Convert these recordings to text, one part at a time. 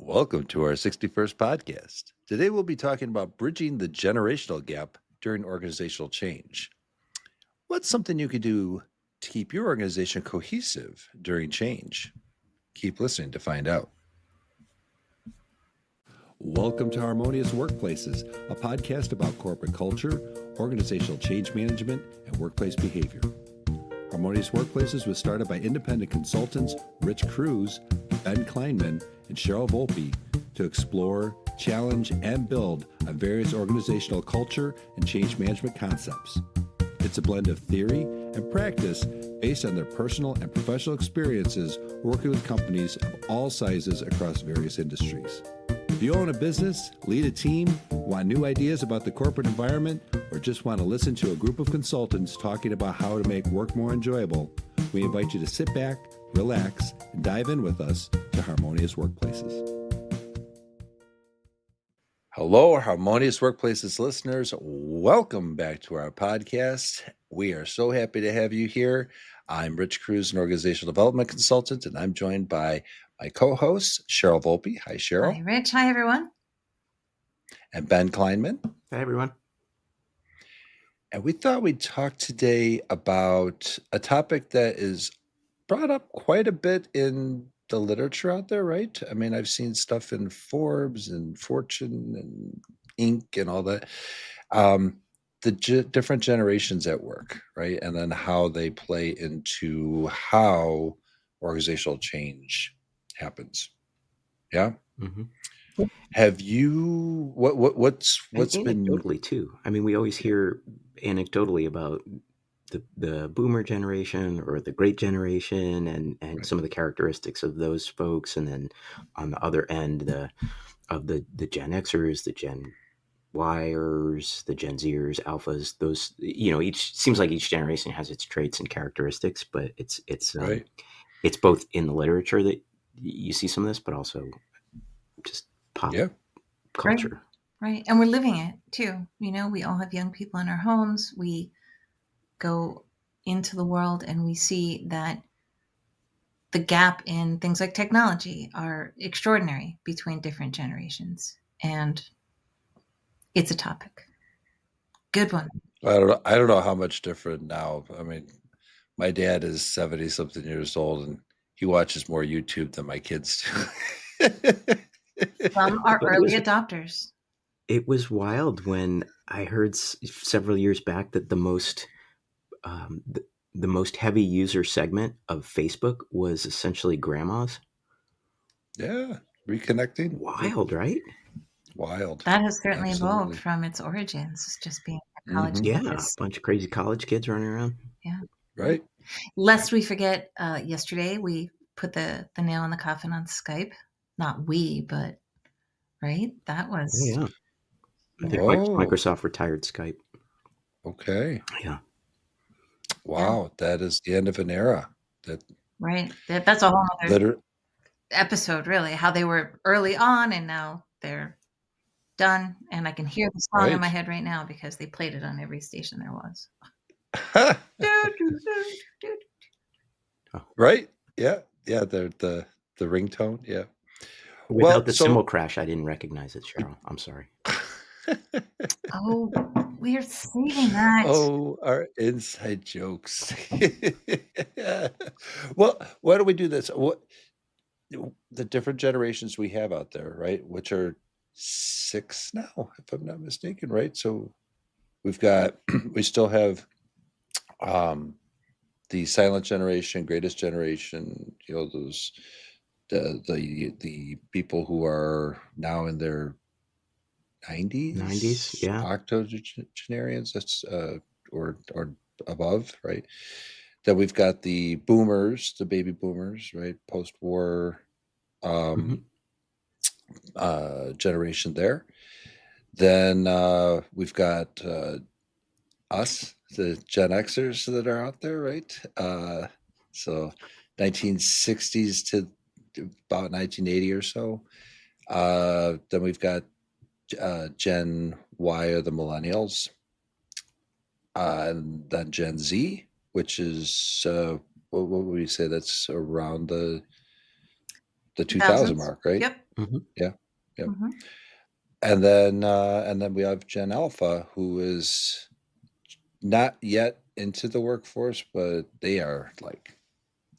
Welcome to our 61st podcast. Today we'll be talking about bridging the generational gap during organizational change. What's something you can do to keep your organization cohesive during change? Keep listening to find out. Welcome to Harmonious Workplaces, a podcast about corporate culture, organizational change management, and workplace behavior. Harmonious Workplaces was started by independent consultants Rich Cruz, Ben Kleinman, and Cheryl Volpe to explore, challenge, and build on various organizational culture and change management concepts. It's a blend of theory and practice based on their personal and professional experiences working with companies of all sizes across various industries. If you own a business, lead a team, want new ideas about the corporate environment, or just want to listen to a group of consultants talking about how to make work more enjoyable, we invite you to sit back, relax, and dive in with us to Harmonious Workplaces. Hello, Harmonious Workplaces listeners. Welcome back to our podcast. We are so happy to have you here. I'm Rich Cruz, an organizational development consultant, and I'm joined by my co-host, Cheryl Volpe. Hi, Cheryl. Hi, Rich. Hi, everyone. And Ben Kleinman. Hi, everyone. And we thought we'd talk today about a topic that is brought up quite a bit in the literature out there, right? I mean, I've seen stuff in Forbes and Fortune and Inc. and all that. Different generations at work, right? And then how they play into how organizational change happens. Yeah. Mm-hmm. Have you what's been anecdotally too? I mean, we always hear anecdotally about the boomer generation or the great generation and right. Some of the characteristics of those folks, and then on the other end, the Gen Xers, the Gen Yers, the Gen Zers, Alphas. Those, each seems like each generation has its traits and characteristics, but it's right. It's both in the literature that you see some of this, but also just pop culture. Right. And we're living it too. We all have young people in our homes. We go into the world and we see that the gap in things like technology are extraordinary between different generations. And it's a topic. Good one. I don't know how much different now. I mean, my dad is 70-something years old and he watches more YouTube than my kids do. Some are early adopters. It was wild when I heard several years back that the most heavy user segment of Facebook was essentially grandmas. Yeah, reconnecting. Wild, right? Wild. That has certainly evolved from its origins, just being a college campus. A bunch of crazy college kids running around. Yeah. Right. Lest we forget, yesterday we put the nail in the coffin on Skype. Not we, but right? That was... Yeah. I think Microsoft retired Skype. Okay. Yeah. Wow, that is the end of an era. Right. That's a whole other episode, really, how they were early on and now they're done. And I can hear the song in my head right now because they played it on every station there was. Right? Yeah. Yeah. The ringtone. Yeah. Without the cymbal crash, I didn't recognize it, Cheryl. I'm sorry. Oh, we're saving that. Oh, our inside jokes. Well, why don't we do this? What the different generations we have out there, right? Which are 6 now, if I'm not mistaken, right? So we still have the silent generation, greatest generation, those the people who are now in their 90s, yeah, octogenarians, that's or above, right? Then we've got the boomers, the baby boomers, right? Post-war generation there. Then we've got us, the Gen Xers that are out there, right? So 1960s to about 1980 or so. Then we've got Gen Y, or the millennials, and then Gen Z, which is what would we say? That's around the 2000 mark, right? Yep. Hmm. Yeah. Yep. Hmm. And then we have Gen Alpha, who is not yet into the workforce, but they are like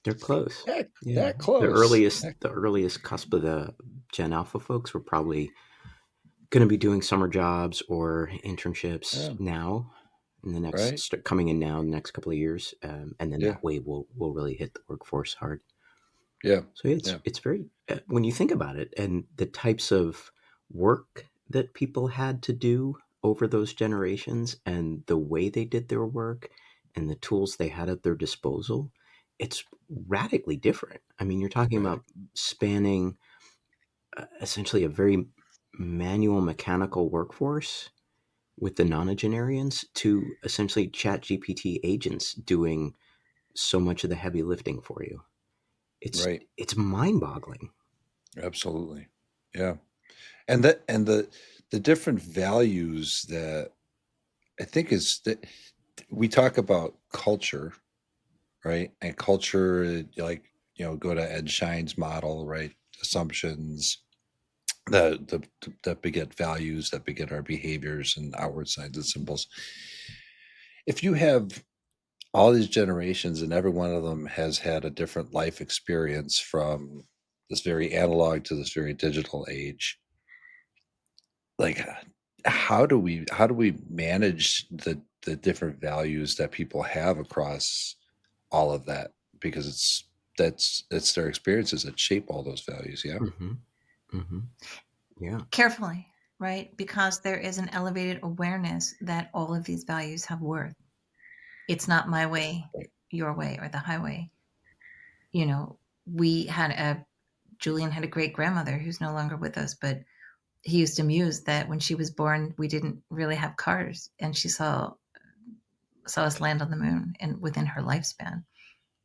They're close. that Yeah, that close. the earliest cusp of the Gen Alpha folks were probably going to be doing summer jobs or internships Yeah, now in the right. coming in now in the next couple of years, and then Yeah, that way we'll really hit the workforce hard. yeah, So yeah, yeah. it's very when you think about it, and the types of work that people had to do over those generations, and the way they did their work, and the tools they had at their disposal, it's radically different. I mean, you're talking Right, about spanning essentially a very manual, mechanical workforce with the nonagenarians to essentially chat GPT agents doing so much of the heavy lifting for you. right. It's mind-boggling. Absolutely. Yeah. And the different values that I think is that we talk about culture, right? And culture, like, go to Ed Shine's model, right? Assumptions that beget values, that beget our behaviors and outward signs and symbols. If you have all these generations and every one of them has had a different life experience from this very analog to this very digital age, like, how do we manage the different values that people have across all of that, because it's their experiences that shape all those values. Yeah. Hmm. Hmm. Yeah. Carefully, right? Because there is an elevated awareness that all of these values have worth. It's not my way, Right. your way, or the highway. You know, we had a Julian had a great grandmother who's no longer with us, but he used to muse that when she was born, we didn't really have cars, and she saw us land on the moon and within her lifespan,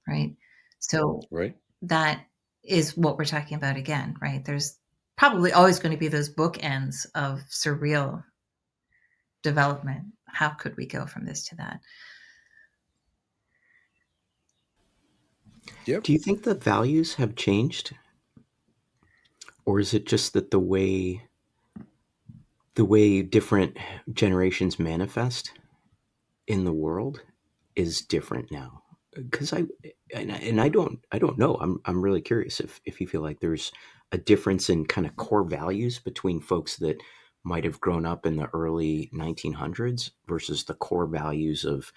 right? So Right. that is what we're talking about again, right? There's probably always going to be those bookends of surreal development. How could we go from this to that? Yep. Do you think the values have changed, or is it just that the way different generations manifest in the world is different now? Because I don't know. I'm really curious if you feel like there's a difference in kind of core values between folks that might have grown up in the early 1900s versus the core values of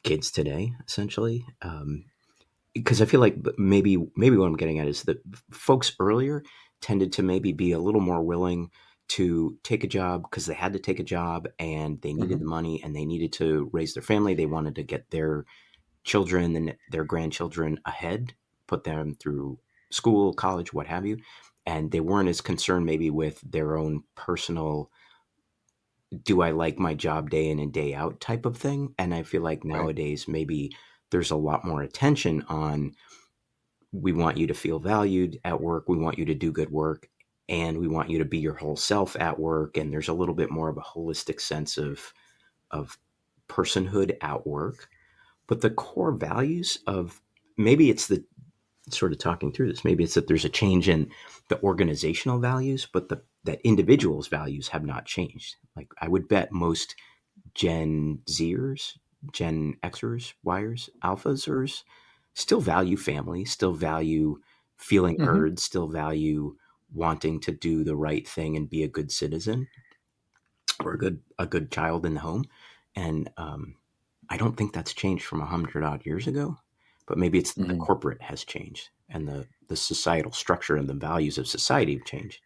kids today, essentially. Because I feel like maybe what I'm getting at is that folks earlier tended to maybe be a little more willing to take a job because they had to take a job and they needed Hmm. the money and they needed to raise their family. They wanted to get their children and their grandchildren ahead, put them through school, college, what have you. And they weren't as concerned maybe with their own personal, do I like my job day in and day out type of thing. And I feel like Right. nowadays maybe there's a lot more attention on, we want you to feel valued at work, we want you to do good work, and we want you to be your whole self at work. And there's a little bit more of a holistic sense of personhood at work. But the core values of, maybe it's the, sort of talking through this, maybe it's that there's a change in the organizational values, but that individuals' values have not changed. Like I would bet most Gen Zers, Gen Xers, Yers, Alphasers still value family, still value feeling Hmm. heard, still value wanting to do the right thing and be a good citizen or a good child in the home. And I don't think that's changed from 100 odd years ago, but maybe it's that the Hmm. corporate has changed and the societal structure and the values of society have changed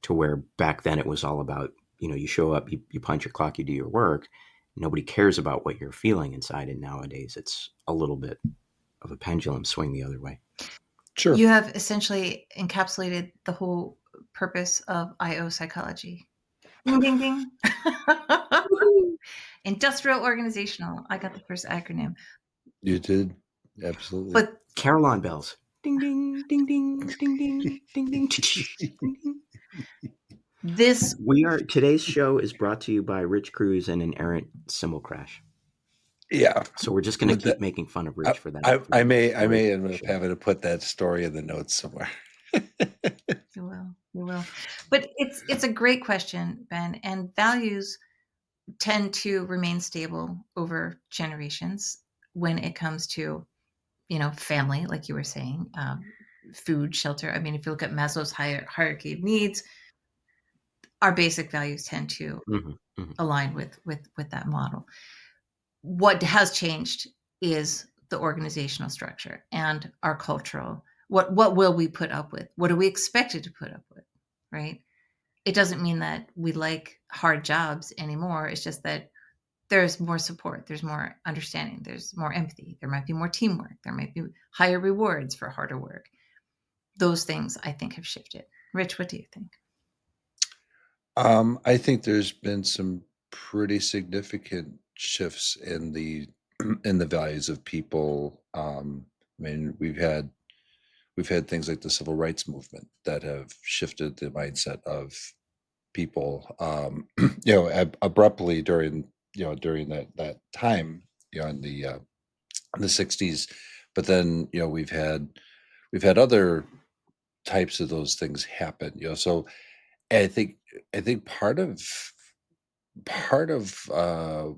to where back then it was all about, you show up, you punch your clock, you do your work. Nobody cares about what you're feeling inside. And nowadays it's a little bit of a pendulum swing the other way. Sure. You have essentially encapsulated the whole purpose of IO psychology. Ding, ding, ding. Industrial organizational. I got the first acronym. You did. Absolutely. But Carillon bells. Ding, ding, ding, ding, ding, ding, ding, ding, ding, ding. this, Today's show is brought to you by Rich Cruz and an errant cymbal crash. Yeah. So we're just going to But keep making fun of I, Rich for that I, for I the may I duration may of end the up show. having to put that story in the notes somewhere. You will. You will. But it's a great question, Ben. And values tend to remain stable over generations when it comes to, family, like you were saying, food, shelter. I mean, if you look at Maslow's hierarchy of needs, our basic values tend to Hmm. Hmm. align with that model. What has changed is the organizational structure and our cultural. What will we put up with? What are we expected to put up with? Right? It doesn't mean that we like hard jobs anymore. It's just that there's more support, there's more understanding, there's more empathy, there might be more teamwork, there might be higher rewards for harder work. Those things I think have shifted. Rich, what do you think? I think there's been some pretty significant shifts in the in the values of people. I mean, we've had things like the civil rights movement that have shifted the mindset of people. Abruptly during that time, in the '60s, but then we've had other types of those things happen. So I think I think part of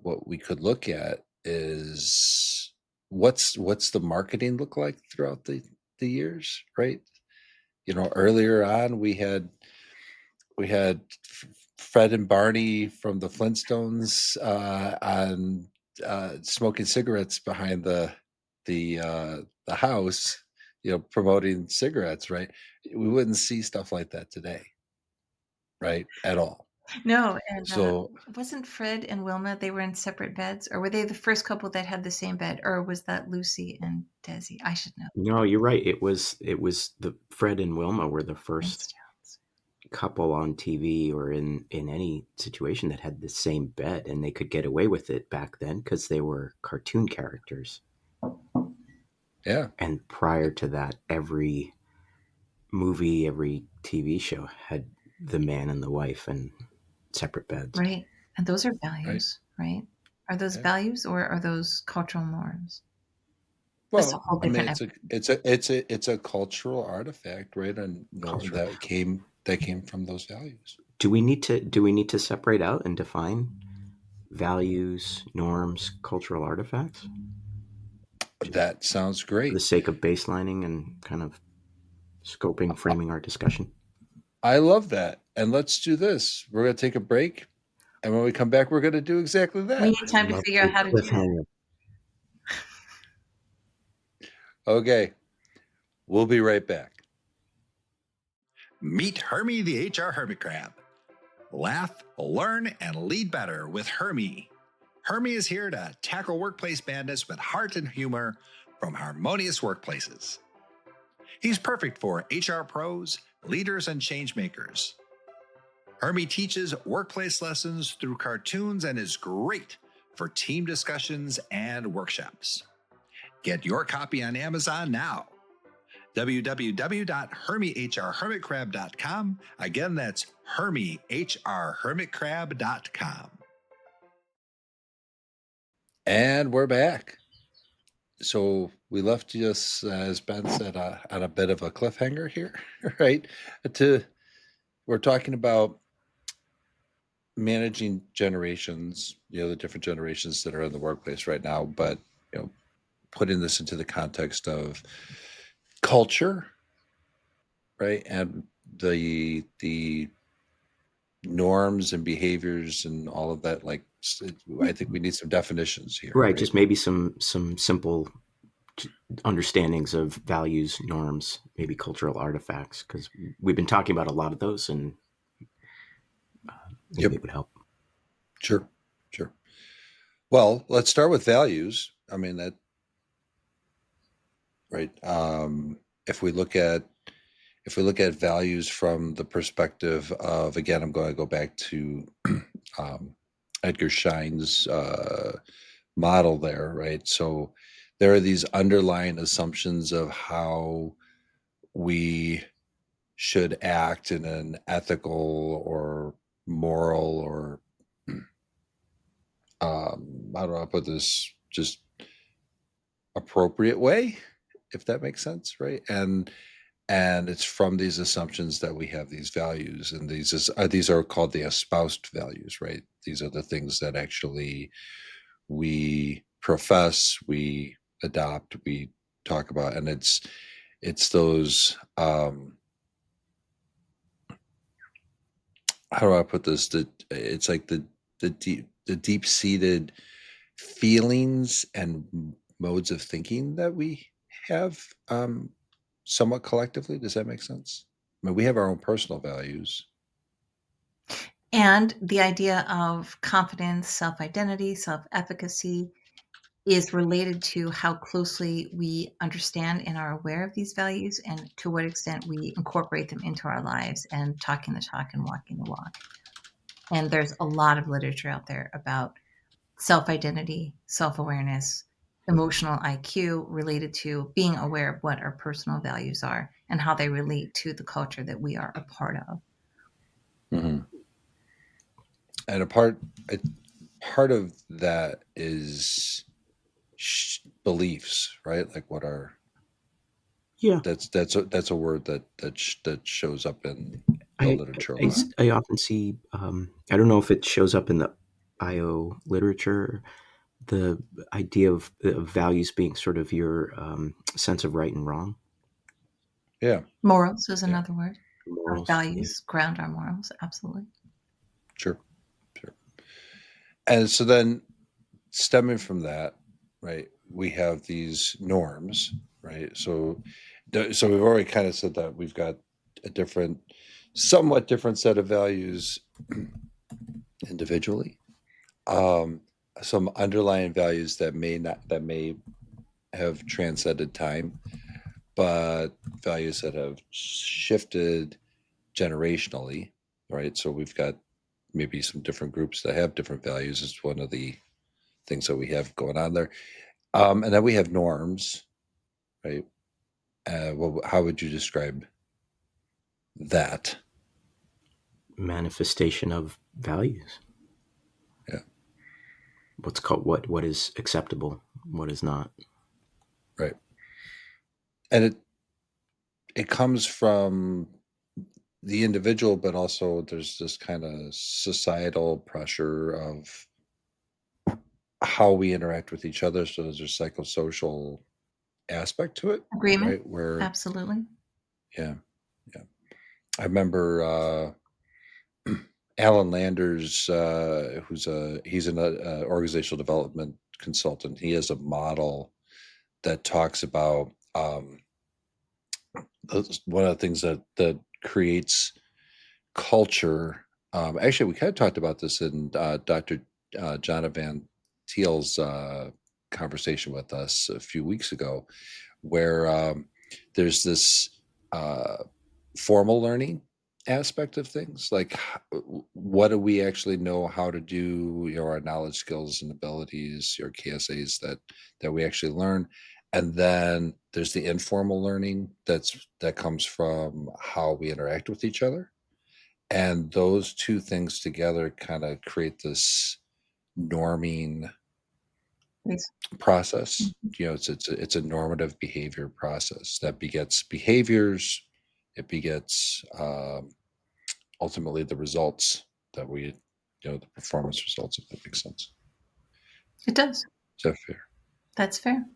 what we could look at is what's the marketing look like throughout the years, right? Earlier on we had Fred and Barney from the Flintstones on smoking cigarettes behind the house, promoting cigarettes, right? We wouldn't see stuff like that today, right? At all. No, and So wasn't Fred and Wilma, they were in separate beds, or were they the first couple that had the same bed, or was that Lucy and Desi? I should know. No, you're right. It was the Fred and Wilma were the first Flintstones. couple on TV or in any situation that had the same bed, and they could get away with it back then because they were cartoon characters. yeah, And prior to that, every movie, every TV show had the man and the wife and separate beds. Right. And those are right. values, right? Are those Yeah. values or are those cultural norms? That's a Well, whole I mean, different it's a cultural artifact, right? And Culture. that came from those values. Do we need to separate out and define values, norms, cultural artifacts, just That sounds for the great. sake of baselining and kind of scoping, I framing our discussion? I love that. And let's do this. We're going to take a break, and when we come back, we're going to do exactly we that. need I time to love figure a out how to do that. cliffhanger. Okay, we'll be right back. Meet Hermie the HR Hermit Crab. Laugh, learn, and lead better with Hermie. Hermie is here to tackle workplace madness with heart and humor from Harmonious Workplaces. He's perfect for HR pros, leaders, and change makers. Hermie teaches workplace lessons through cartoons and is great for team discussions and workshops. Get your copy on Amazon now. www.hermiehrhermitcrab.com. Again, that's hermiehrhermitcrab.com. And we're back. So we left just, as Ben said, on a bit of a cliffhanger here, right? To We're talking about managing generations, the different generations that are in the workplace right now, but you know, putting this into the context of culture, right? And the norms and behaviors and all of that. I think we need some definitions here, Right, right? just maybe some simple understandings of values, norms, maybe cultural artifacts, because we've been talking about a lot of those, and maybe Yep. it would help. Sure. Sure. Well, let's start with values. I mean that, right? If we look at values from the perspective of, again, I'm going to go back to um, Edgar Schein's model there, right? So there are these underlying assumptions of how we should act in an ethical or moral or how do I put this, just appropriate way, if that makes sense, right? And And it's from these assumptions that we have these values, and these are called the espoused values, right? These are the things that actually we profess, we adopt, we talk about, and it's those how do I put this? It's like the deep seated feelings and modes of thinking that we have somewhat collectively. Does that make sense? I mean, we have our own personal values. And the idea of confidence, self-identity, self-efficacy is related to how closely we understand and are aware of these values and to what extent we incorporate them into our lives and talking the talk and walking the walk. And there's a lot of literature out there about self-identity, self-awareness, emotional IQ related to being aware of what our personal values are and how they relate to the culture that we are a part of. Mm-hmm. And a part of that is beliefs, right? Like what are Yeah. that's a word that shows up in the I, literature a I, lot. I often see, I don't know if it shows up in the IO literature, the idea of values being sort of your sense of right and wrong, Yeah, Morals is yeah, another word. Our morals. Yeah. values ground our morals. Absolutely. sure, sure. And so then, stemming from that, right, we have these norms, right? So we've already kind of said that we've got a somewhat different set of values individually. Um, some underlying values that may have transcended time, but values that have shifted generationally, right? So we've got maybe some different groups that have different values is one of the things that we have going on there. And then we have norms, right? Well, how would you describe that? Manifestation of values. Yeah, What's called what is acceptable, what is not. right. And it comes from the individual, but also there's this kind of societal pressure of how we interact with each other. So there's a psychosocial aspect to it, Agreement? right? Where, Absolutely. yeah, yeah. I remember Alan Landers, he's an organizational development consultant. He has a model that talks about one of the things that creates culture. Actually, we kind of talked about this in Dr. John Van Thiel's conversation with us a few weeks ago, where there's this uh, formal learning aspect of things, like what do we actually know how to do, our knowledge, skills, and abilities, your KSAs that we actually learn. And then there's the informal learning that comes from how we interact with each other, and those two things together kind of create this norming Please. process. Mhm. It's a normative behavior process that begets behaviors. It begets ultimately the results that the performance results, if that makes sense. It does. Is that fair? That's fair.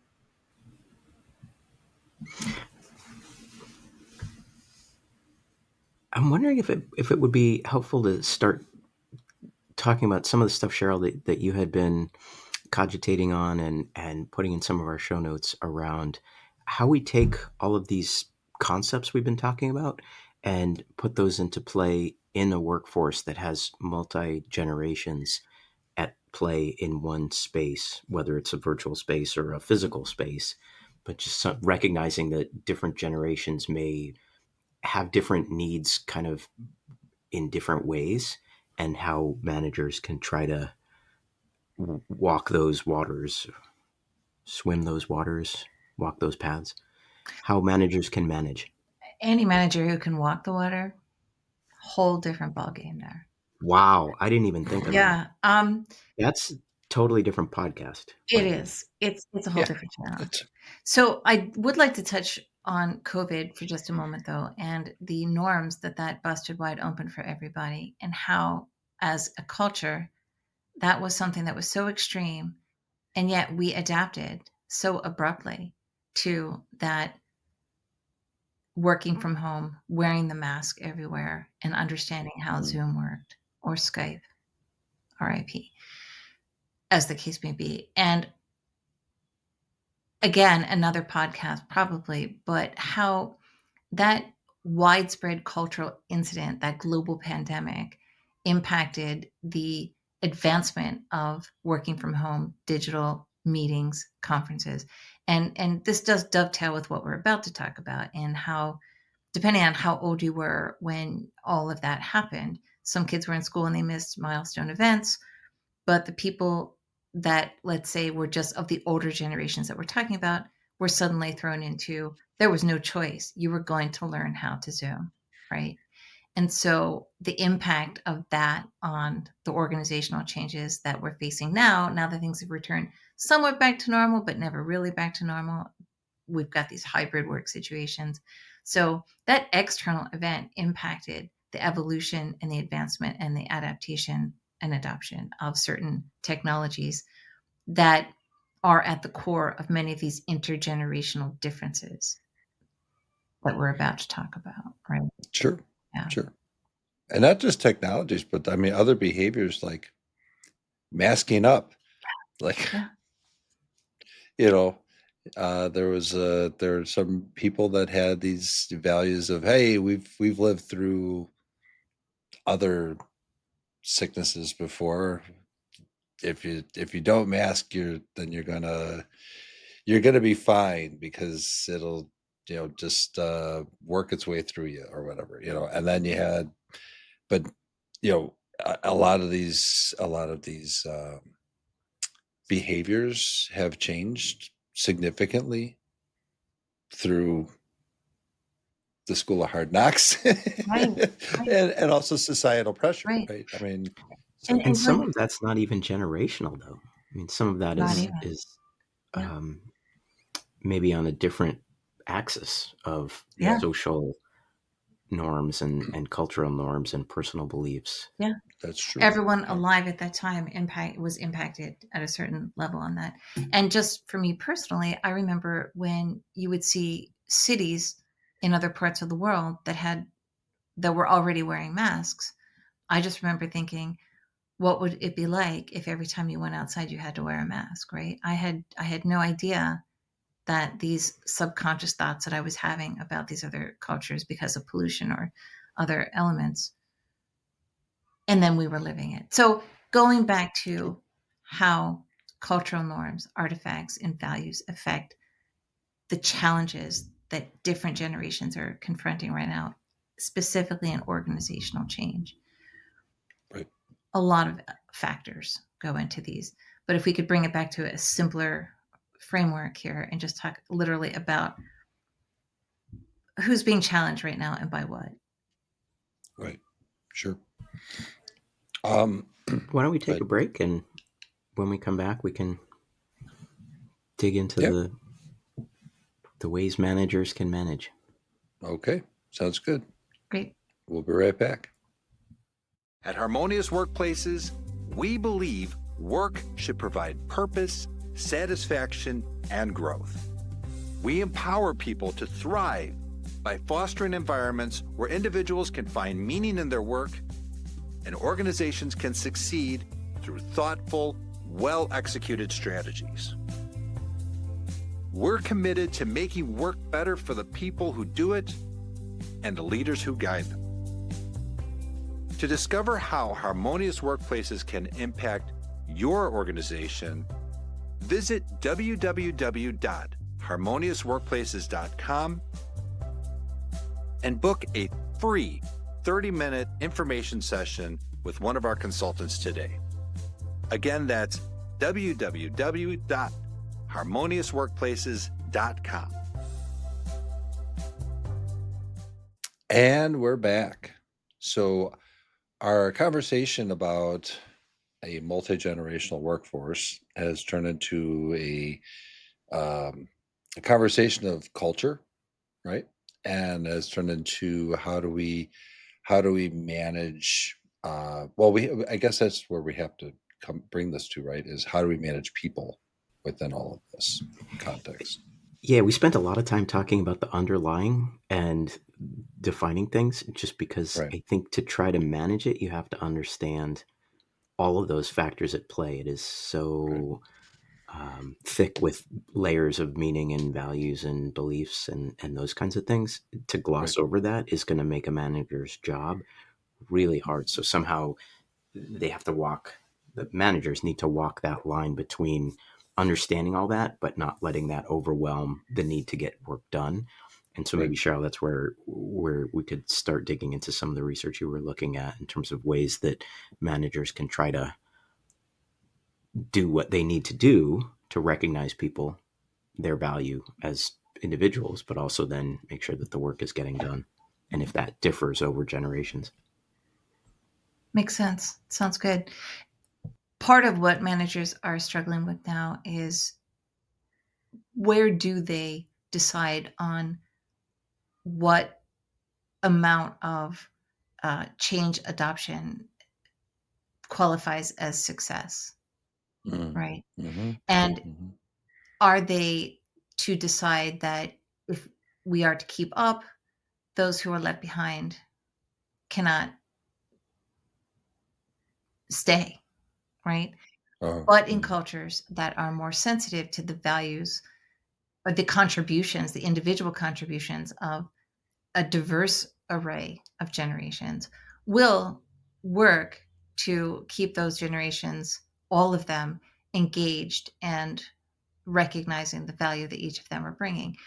I'm wondering if it would be helpful to start talking about some of the stuff, Cheryl, that you had been cogitating on and putting in some of our show notes around how we take all of these concepts we've been talking about and put those into play in a workforce that has multi generations at play in one space, whether it's a virtual space or a physical space, but just recognizing that different generations may have different needs kind of in different ways, and how managers can try to walk those waters, swim those waters, walk those paths, how managers can manage. Any manager who can walk the water, whole different ballgame there. Wow, I didn't even think of that. Yeah. That's totally different podcast, by It the way. is. It's a whole Yeah. different challenge. It's So I would like to touch on COVID for just a moment, though, and the norms that busted wide open for everybody, and how, as a culture, that was something that was so extreme, and yet we adapted so abruptly to that working from home, wearing the mask everywhere, and understanding how Zoom worked or Skype, RIP, as the case may be. And again, another podcast probably, but how that widespread cultural incident, that global pandemic, impacted the advancement of working from home, digital meetings, conferences. And this does dovetail with what we're about to talk about, and how, depending on how old you were when all of that happened, some kids were in school and they missed milestone events, but the people that, let's say, were just of the older generations that we're talking about were suddenly thrown into, there was no choice. You were going to learn how to Zoom, right? And so the impact of that on the organizational changes that we're facing now that things have returned somewhat back to normal, but never really back to normal, we've got these hybrid work situations. So that external event impacted the evolution and the advancement and the adaptation and adoption of certain technologies that are at the core of many of these intergenerational differences that we're about to talk about, right? Sure. Yeah. Sure. And not just technologies, but I mean, other behaviors like masking up, like, Yeah. you know, there are some people that had these values of, hey, we've lived through other sicknesses before. If you don't mask, you're gonna be fine, because it'll, just work its way through you or whatever, and then you had, but a lot of these behaviors have changed significantly through the school of hard knocks, Right. and also societal pressure, Right. right? I mean, so And And some really, of that's not even generational, though. I mean, some of that not is even. is Yeah. maybe on a different axis of Yeah. social norms and cultural norms and personal beliefs. Yeah. that's true. Everyone Yeah. alive at that time was impacted at a certain level on that. And just for me personally, I remember when you would see cities in other parts of the world that were already wearing masks. I just remember thinking, what would it be like if every time you went outside you had to wear a mask, right? I had no idea that these subconscious thoughts that I was having about these other cultures because of pollution or other elements, and then we were living it. So going back to how cultural norms, artifacts, and values affect the challenges that different generations are confronting right now, specifically in organizational change. Right. A lot of factors go into these, but if we could bring it back to a simpler framework here and just talk literally about who's being challenged right now and by what. Right. Sure. Why don't we take a But break, and when we come back, we can dig into Yep. the ways managers can manage. Okay, sounds good. Great. We'll be right back. At Harmonious Workplaces, we believe work should provide purpose, satisfaction, and growth. We empower people to thrive by fostering environments where individuals can find meaning in their work and organizations can succeed through thoughtful, well-executed strategies. We're committed to making work better for the people who do it and the leaders who guide them. To discover how Harmonious Workplaces can impact your organization, visit www.harmoniousworkplaces.com and book a free 30-minute information session with one of our consultants today. Again, that's www.harmoniousworkplaces.com. And we're back. So our conversation about a multi-generational workforce has turned into a conversation of culture right? And it's turned into how do we manage? I guess that's where we have to bring this to, right? Is how do we manage people within all of this context? Yeah, we spent a lot of time talking about the underlying and defining things just because Right, I think to try to manage it, you have to understand all of those factors at play. It is right, so thick with layers of meaning and values and beliefs and those kinds of things. To right, gloss over that is going to make a manager's job really hard. So somehow they have to walk, the managers need to walk that line between understanding all that, but not letting that overwhelm the need to get work done. And so right. maybe Cheryl, that's where we could start digging into some of the research you were looking at in terms of ways that managers can try to do what they need to do to recognize people, their value as individuals, but also then make sure that the work is getting done. And if that differs over generations. Makes sense. Sounds good. Part of what managers are struggling with now is where do they decide on what amount of change adoption qualifies as success, Mm. right? Mm-hmm. And Mm-hmm. are they to decide that if we are to keep up, those who are left behind cannot stay, right? Oh, But in mm. cultures that are more sensitive to the values or the contributions, the individual contributions of a diverse array of generations, will work to keep those generations, all of them, engaged and recognizing the value that each of them are bringing.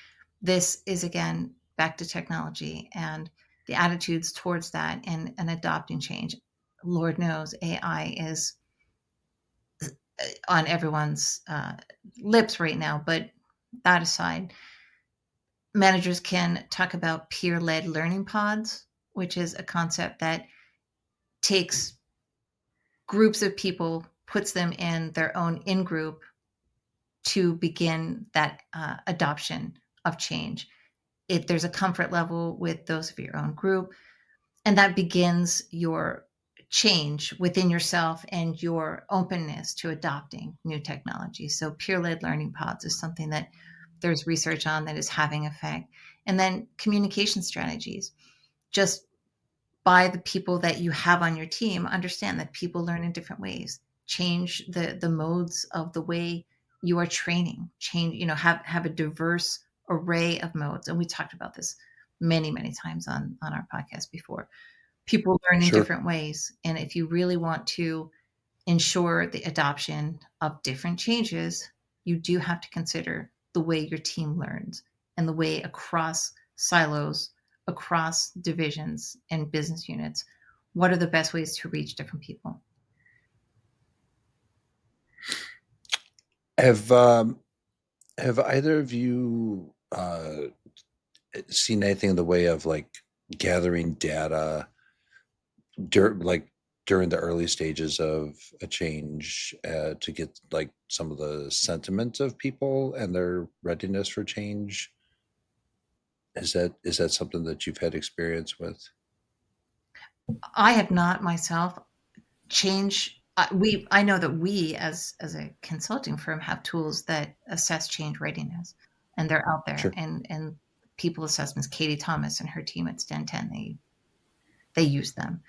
This is again back to technology and the attitudes towards that and adopting change. Lord knows AI is on everyone's lips right now, but that aside, managers can talk about peer-led learning pods, which is a concept that takes groups of people, puts them in their own in-group to begin that adoption of change. If there's a comfort level with those of your own group, and that begins your change within yourself and your openness to adopting new technology. So peer-led learning pods is something that there's research on that is having effect. And then communication strategies. Just by the people that you have on your team, understand that people learn in different ways. Change the modes of the way you are training. Change, have a diverse array of modes. And we talked about this many times on our podcast before. People learn in Sure. different ways. And if you really want to ensure the adoption of different changes, you do have to consider the way your team learns and the way across silos, across divisions and business units, what are the best ways to reach different people? Have either of you seen anything in the way of like gathering data during the early stages of a change to get like some of the sentiment of people and their readiness for change? Is that something that you've had experience with? I have not myself. Change, I know that we as a consulting firm have tools that assess change readiness, and they're out there. Sure. And people assessments, Katie Thomas and her team at Sten 10, they use them.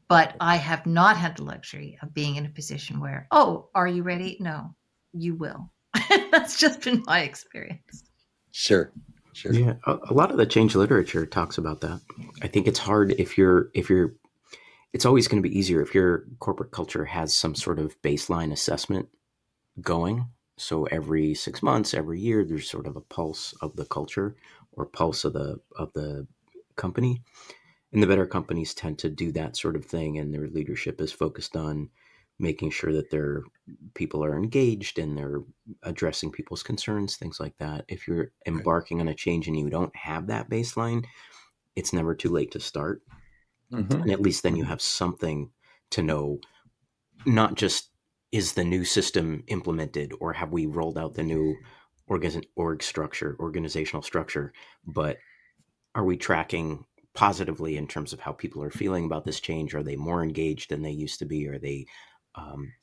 But I have not had the luxury of being in a position where, oh, are you ready? No, you will. That's just been my experience. Sure. Sure. Yeah, a lot of the change literature talks about that. I think it's hard if you're it's always going to be easier if your corporate culture has some sort of baseline assessment going. So every 6 months, every year, there's sort of a pulse of the culture or pulse of the company. And the better companies tend to do that sort of thing, and their leadership is focused on making sure that their people are engaged and they're addressing people's concerns, things like that. If you're Right. embarking on a change and you don't have that baseline, it's never too late to start. Mm-hmm. And at least then you Mm-hmm. have something to know, not just is the new system implemented or have we rolled out the new organizational structure, but are we tracking positively in terms of how people are feeling about this change? Are they more engaged than they used to be? Are they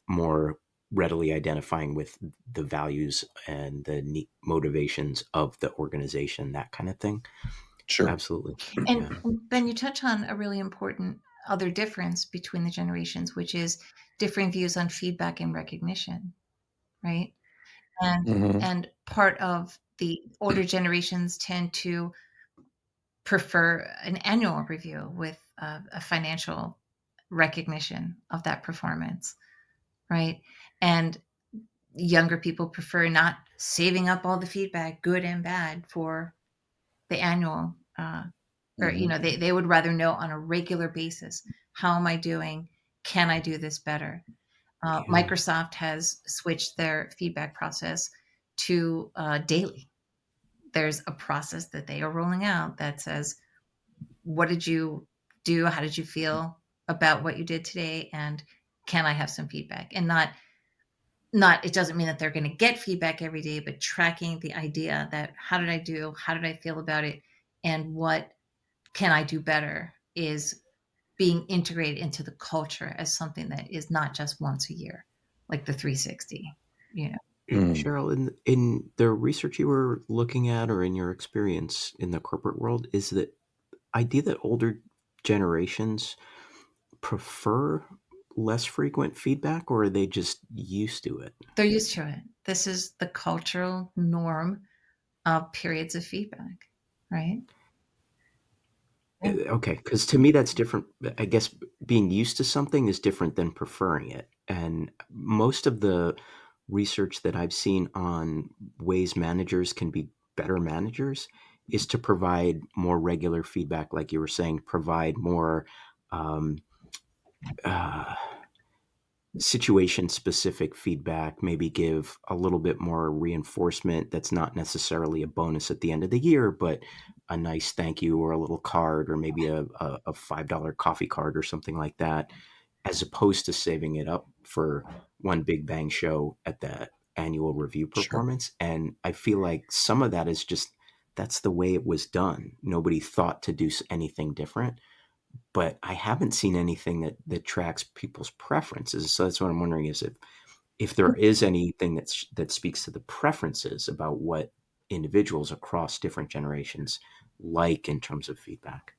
more readily identifying with the values and the motivations of the organization, that kind of thing? Sure. Absolutely. And Yeah. Ben, you touch on a really important other difference between the generations, which is differing views on feedback and recognition, right? And Mhm. and part of the older generations tend to prefer an annual review with a financial recognition of that performance, right? And younger people prefer not saving up all the feedback, good and bad, for the annual, or Mhm. they would rather know on a regular basis, how am I doing? Can I do this better? Yeah. Microsoft has switched their feedback process to daily. There's a process that they are rolling out that says, what did you do? How did you feel about what you did today? And can I have some feedback? And not it doesn't mean that they're going to get feedback every day, but tracking the idea that how did I do? How did I feel about it? And what can I do better is being integrated into the culture as something that is not just once a year, like the 360, you know. Mm. Cheryl, in the research you were looking at, or in your experience in the corporate world, is the idea that older generations prefer less frequent feedback, or are they just used to it? They're used to it. This is the cultural norm of periods of feedback, right? Yeah. Okay, because to me that's different. I guess being used to something is different than preferring it. And most of the research that I've seen on ways managers can be better managers is to provide more regular feedback, like you were saying, provide more um, uh, situation specific feedback, maybe give a little bit more reinforcement that's not necessarily a bonus at the end of the year, but a nice thank you or a little card or maybe a $5 coffee card or something like that, as opposed to saving it up for one big bang show at the annual review Sure. performance. And I feel like some of that is just that's the way it was done. Nobody thought to do anything different, but I haven't seen anything that tracks people's preferences. So that's what I'm wondering is if there is anything that speaks to the preferences about what individuals across different generations like in terms of feedback.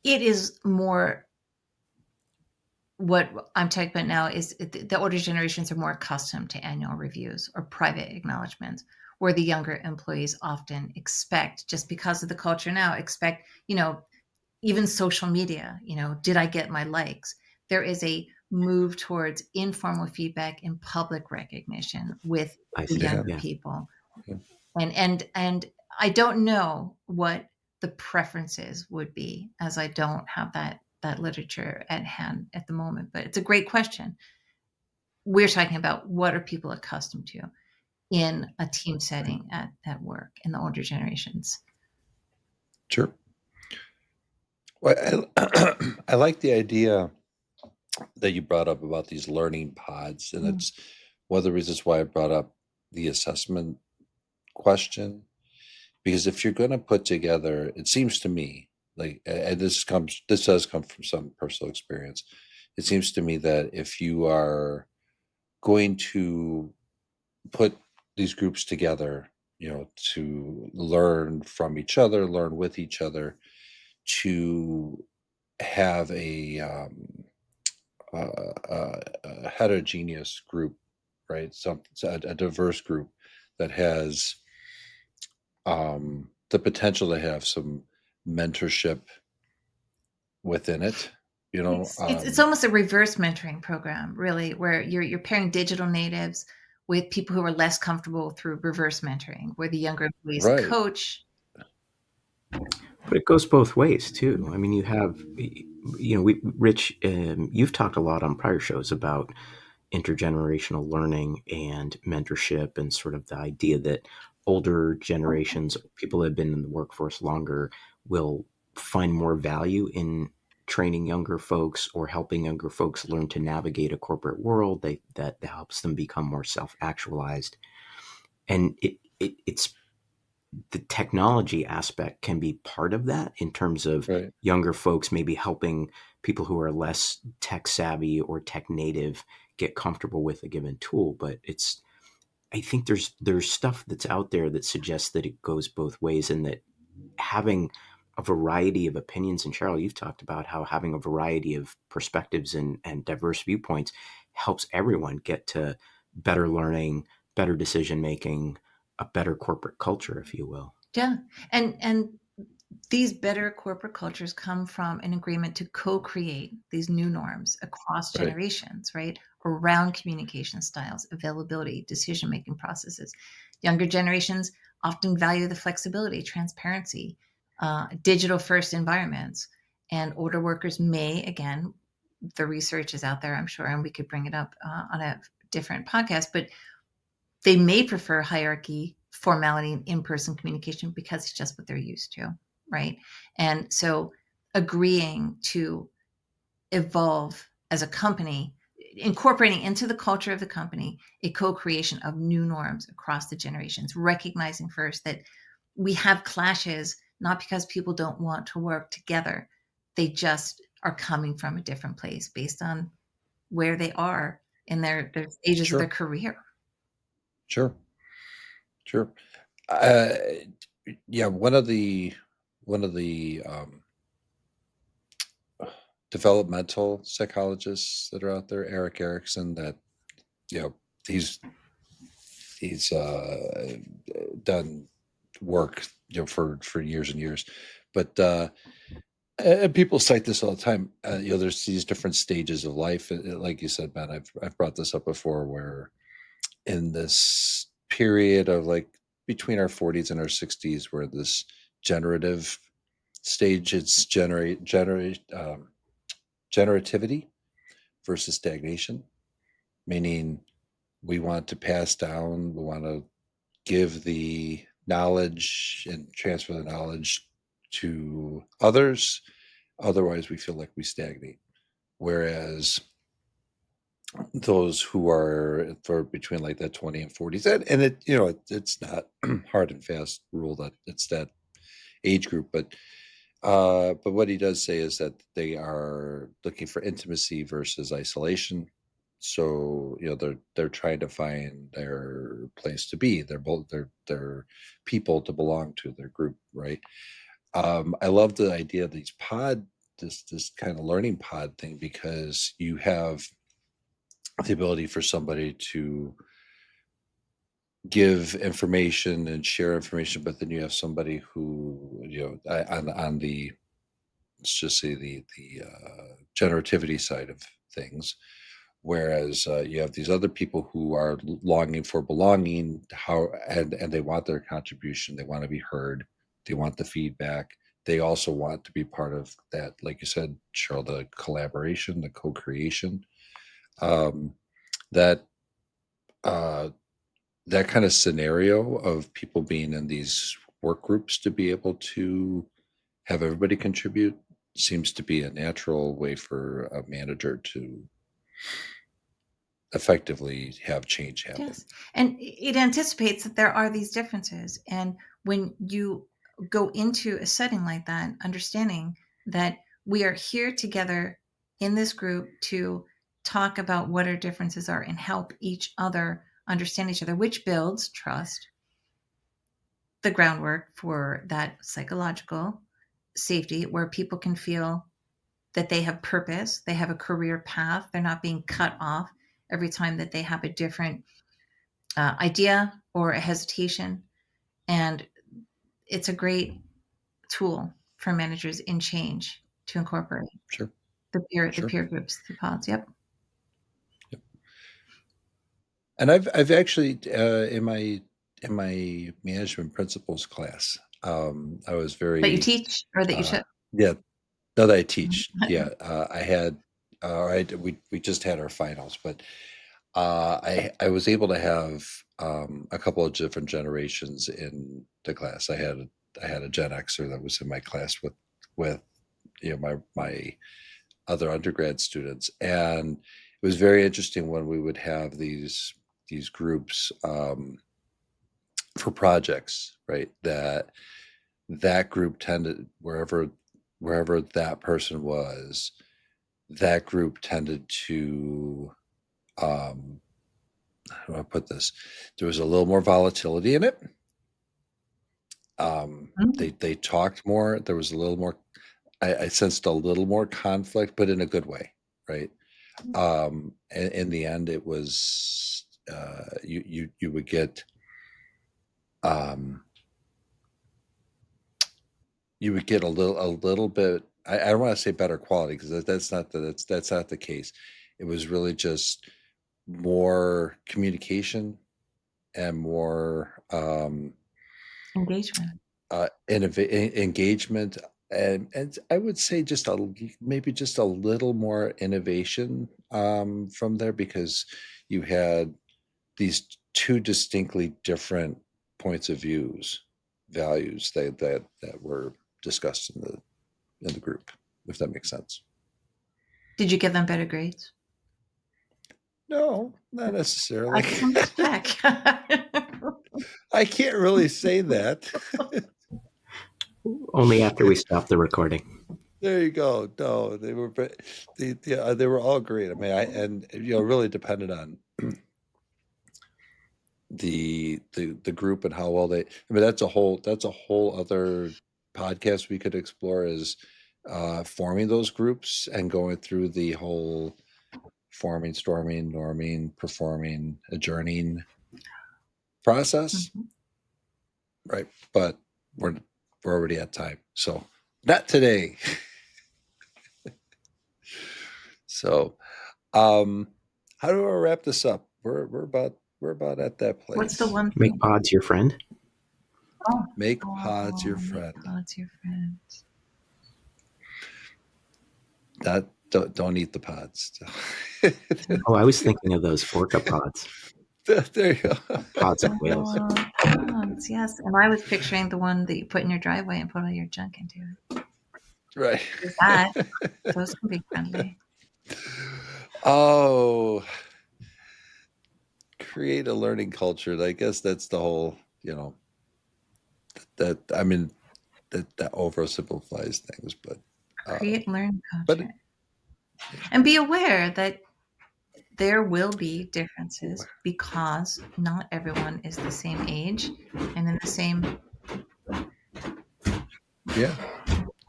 It is more what I'm talking about now is the older generations are more accustomed to annual reviews or private acknowledgments, where the younger employees often expect, just because of the culture now, expect, even social media, did I get my likes? There is a move towards informal feedback and public recognition with I the see. Yeah. younger Yeah. people. Yeah. And I don't know what the preferences would be, as I don't have that literature at hand at the moment, but it's a great question. We're talking about what are people accustomed to in a team setting at work in the older generations. Sure. Well, I like the idea that you brought up about these learning pods, and Mm. it's one of the reasons why I brought up the assessment question. Because if you're going to put together, it seems to me like, and this does come from some personal experience. It seems to me that if you are going to put these groups together, to learn from each other, learn with each other, to have a heterogeneous group, right? A diverse group that has the potential to have some mentorship within it. It's almost a reverse mentoring program, really, where you're pairing digital natives with people who are less comfortable through reverse mentoring, where the younger employees Right. coach. But it goes both ways too. I mean, Rich, you've talked a lot on prior shows about intergenerational learning and mentorship and sort of the idea that older generations, people that have been in the workforce longer, will find more value in training younger folks or helping younger folks learn to navigate a corporate world that helps them become more self-actualized. And it's the technology aspect can be part of that in terms of Right. younger folks maybe helping people who are less tech savvy or tech native get comfortable with a given tool. But I think there's stuff that's out there that suggests that it goes both ways, and that having a variety of opinions, and Cheryl, you've talked about how having a variety of perspectives and diverse viewpoints helps everyone get to better learning, better decision making, a better corporate culture, if you will. Yeah. And these better corporate cultures come from an agreement to co-create these new norms across Right. generations, right? Around communication styles, availability, decision-making processes. Younger generations often value the flexibility, transparency, digital-first environments, and older workers may, again, the research is out there, I'm sure, and we could bring it up on a different podcast, but they may prefer hierarchy, formality, and in-person communication because it's just what they're used to, right? And so agreeing to evolve as a company, incorporating into the culture of the company a co-creation of new norms across the generations, recognizing first that we have clashes not because people don't want to work together. They just are coming from a different place based on where they are in their stages of their Sure. career. Sure. Sure. Uh, yeah. One of the developmental psychologists that are out there, Eric Erickson, that you know he's he's done work for years and years, but and people cite this all the time. There's these different stages of life, like you said, Ben. I've brought this up before, where in this period of like between our 40s and our 60s, where this generative stage, it's generativity versus stagnation, meaning we want to pass down, we want to give the knowledge and transfer the knowledge to others. Otherwise, we feel like we stagnate. Whereas those who are for between like that 20 and 40s, and it's not hard and fast rule that it's that age group, but what he does say is that they are looking for intimacy versus isolation. So they're trying to find their place to be. They're people to belong to their group, right? I love the idea of this kind of learning pod thing, because you have the ability for somebody to give information and share information, but then you have somebody who on the, let's just say, the generativity side of things. Whereas you have these other people who are longing for belonging, and they want their contribution. They want to be heard. They want the feedback. They also want to be part of that, like you said, Cheryl, the collaboration, the co-creation. That uh, that kind of scenario of people being in these work groups to be able to have everybody contribute seems to be a natural way for a manager to effectively have change happen. Yes. And it anticipates that there are these differences. And when you go into a setting like that, understanding that we are here together in this group to talk about what our differences are and help each other understand each other, which builds trust, the groundwork for that psychological safety where people can feel that they have purpose, they have a career path, they're not being cut off every time that they have a different idea or a hesitation. And it's a great tool for managers in change to incorporate Sure. the peer groups, the pods. Yep. Yep. And I've actually in my management principles class, I was That you very teach or that you should. yeah, no, that I teach. Yeah, I had we just had our finals, but I was able to have a couple of different generations in the class. I had a Gen Xer that was in my class with my other undergrad students, and it was very interesting when we would have these groups, for projects, right? That group tended, wherever that person was, that group tended to, how do I put this? There was a little more volatility in it. They talked more. There was a little more. I sensed a little more conflict, but in a good way, right? In the end, it was you would get a little bit. I don't want to say better quality, because that's not the case. It was really just more communication and more Engagement. engagement, and I would say maybe just a little more innovation from there, because you had these two distinctly different points of values that were discussed in the group, if that makes sense. Did you give them better grades? No, not necessarily. I just wanted to check. I can't really say that. Only after we stop the recording. There you go. No, they were all great. I mean, really depended on the group and how well they. I mean, that's a whole other podcast we could explore, is forming those groups and going through the whole forming, storming, norming, performing, adjourning process. Right, but we're already at time, so not today. So, how do I wrap this up? We're about at that place. What's the one thing? Make pods your friend. Make pods your friend. Make pods your friend. Don't eat the pods. Oh, I was thinking of those Orca pods. There you go. Pods of whales. Pods, yes. And I was picturing the one that you put in your driveway and put all your junk into. Right. There's that. Those can be friendly. Oh, create a learning culture. I guess that's the whole, that oversimplifies things, but create learning culture. And be aware that there will be differences, because not everyone is the same age and in the same. Yeah,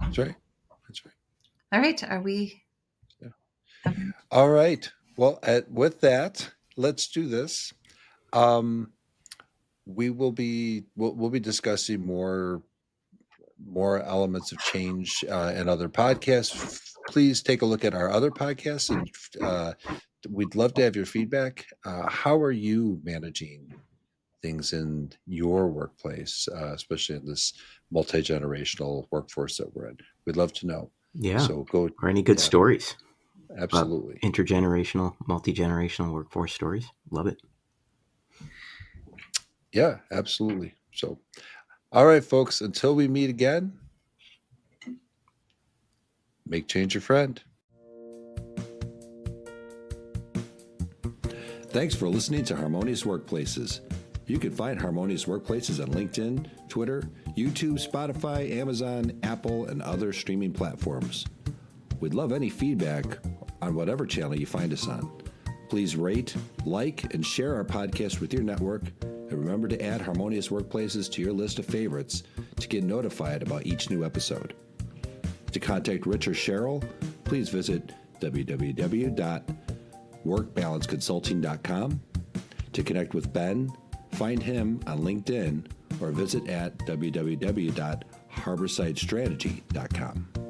that's right. All right. Are we? Yeah. All right. Well, with that, let's do this. We'll be discussing more elements of change in other podcasts. Please take a look at our other podcasts, and we'd love to have your feedback. How are you managing things in your workplace, especially in this multi-generational workforce that we're in? We'd love to know. Yeah. So or any good stories. Absolutely. Intergenerational, multi-generational workforce stories. Love it. Yeah, absolutely. So, all right, folks, until we meet again, make change your friend. Thanks for listening to Harmonious Workplaces. You can find Harmonious Workplaces on LinkedIn, Twitter, YouTube, Spotify, Amazon, Apple, and other streaming platforms. We'd love any feedback on whatever channel you find us on. Please rate, like, and share our podcast with your network. And remember to add Harmonious Workplaces to your list of favorites to get notified about each new episode. To contact Rich or Cheryl, please visit www.workbalanceconsulting.com. To connect with Ben, find him on LinkedIn or visit at www.harborsidestrategy.com.